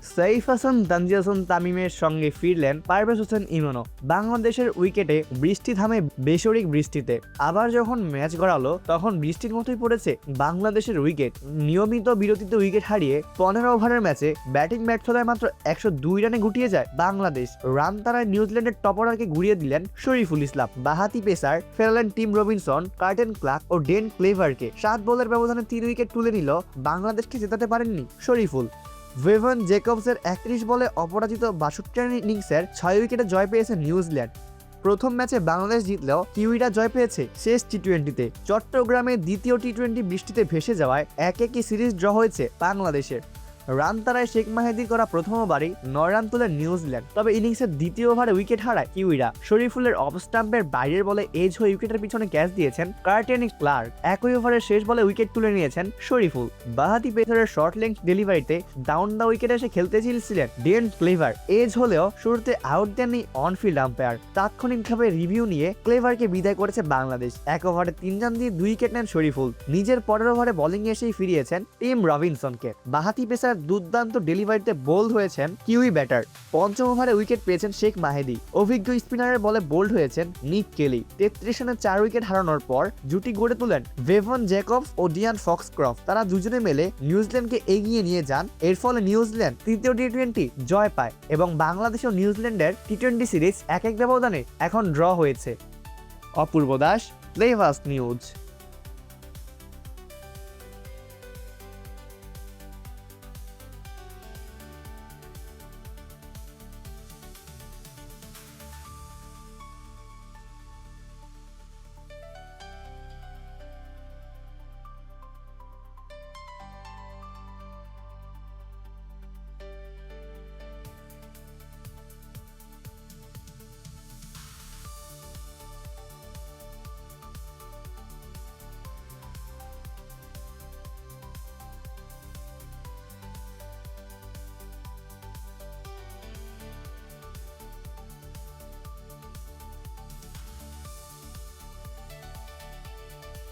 সাইফ হাসান তানজিদ হাসান তামিমের সঙ্গে ফিরলেন পারভেজ হোসেন ইমনও। বাংলাদেশের উইকেটে বৃষ্টি থামে বেসরিক বৃষ্টিতে। আবার যখন ম্যাচ গড়ালো তখন বৃষ্টির মতোই পড়েছে বাংলাদেশের উইকেট। নিয়মিত বিরতিতে উইকেট হারিয়ে 15 ওভারের ম্যাচে ব্যাটিং ব্যর্থতায় মাত্র 102 রানে গুটিয়ে যায় বাংলাদেশ। রান তারায় নিউজিল্যান্ডের টপ অর্ডারকে ঘুরিয়ে দিলেন শরীফুল ইসলাম। বাহাতি পেসার ফেরালেন টিম রবিনসন, কার্টেন ক্লার্ক ও ডেন ক্লেভারকে। 7 বলের ব্যবধানে 3 উইকেট তুলে নিল বাংলাদেশকে জেতাতে পারেননি শরীফুল। ভেভন জেকবসের 31 বলে অপরাজিত 62 রানের ইনিংসের 6 উইকেটে জয় পেয়েছে নিউজিল্যান্ড। প্রথম ম্যাচে বাংলাদেশ জিতলেও কিউইরা জয় পেয়েছে শেষ টি-20-তে। চট্টগ্রামে দ্বিতীয় টি-20 বৃষ্টিতে ভেসে যাওয়ায় 1-1 সিরিজ ড্র হয়েছে বাংলাদেশের। রান তারায় শেখ মাহেদির করা প্রথম ওভারই 9 রান তোলে নিউজিল্যান্ড। তবে ইনিংসের দ্বিতীয় ওভারে উইকেট হারায় কিউইরা। শরীফুলের অফ স্টাম্পের বাইরের বলে এজ হয়ে উইকেটের পিছনে ক্যাচ দিয়েছেন কার্টেন ক্লার্ক। একই ওভারের শেষ বলে উইকেট তুলে নিয়েছেন শরীফুল। বাহাতি পেসারের শর্ট লেংথ ডেলিভারিতে ডাউন দ্য উইকেটে এসে খেলতে চেয়েছিলেন ডেন ক্লেভার। এজ হলেও শুরুতে আউট দেননি অনফিল্ড আম্পায়ার। তাৎক্ষণিকভাবে রিভিউ নিয়ে ক্লেভারকে বিদায় করেছে বাংলাদেশ। এক ওভারে 3 রান দিয়ে 2 উইকেট নেন শরীফুল। নিজের পরের ওভারে বোলিং এসেই ফিরিয়েছেন টিম রবিনসনকে। বাহাতি পেসার দুর্দান্ত ডেলিভারিতে বোল্ড হয়েছেন কিউই ব্যাটার। পঞ্চম ওভারে উইকেট পেয়েছেন শেখ মাহেদি। অভিজ্ঞ স্পিনারের বলে বোল্ড হয়েছেন নিক কেলি। 33 রানে 4 উইকেট হারানোর পর জুটি গড়ে তোলেন ভেভন জেকবস ও ডিয়ান ফক্সক্রফট। তারা দুজনে মিলে নিউজিল্যান্ডকে এগিয়ে নিয়ে যান। এর ফলে নিউজিল্যান্ড তৃতীয় টি-20 জয় পায় এবং বাংলাদেশ ও নিউজিল্যান্ডের টি-20 সিরিজ 1-1 ব্যবধানে এখন ড্র হয়েছে। অপূর্ব দাস, প্লেভাস নিউজ।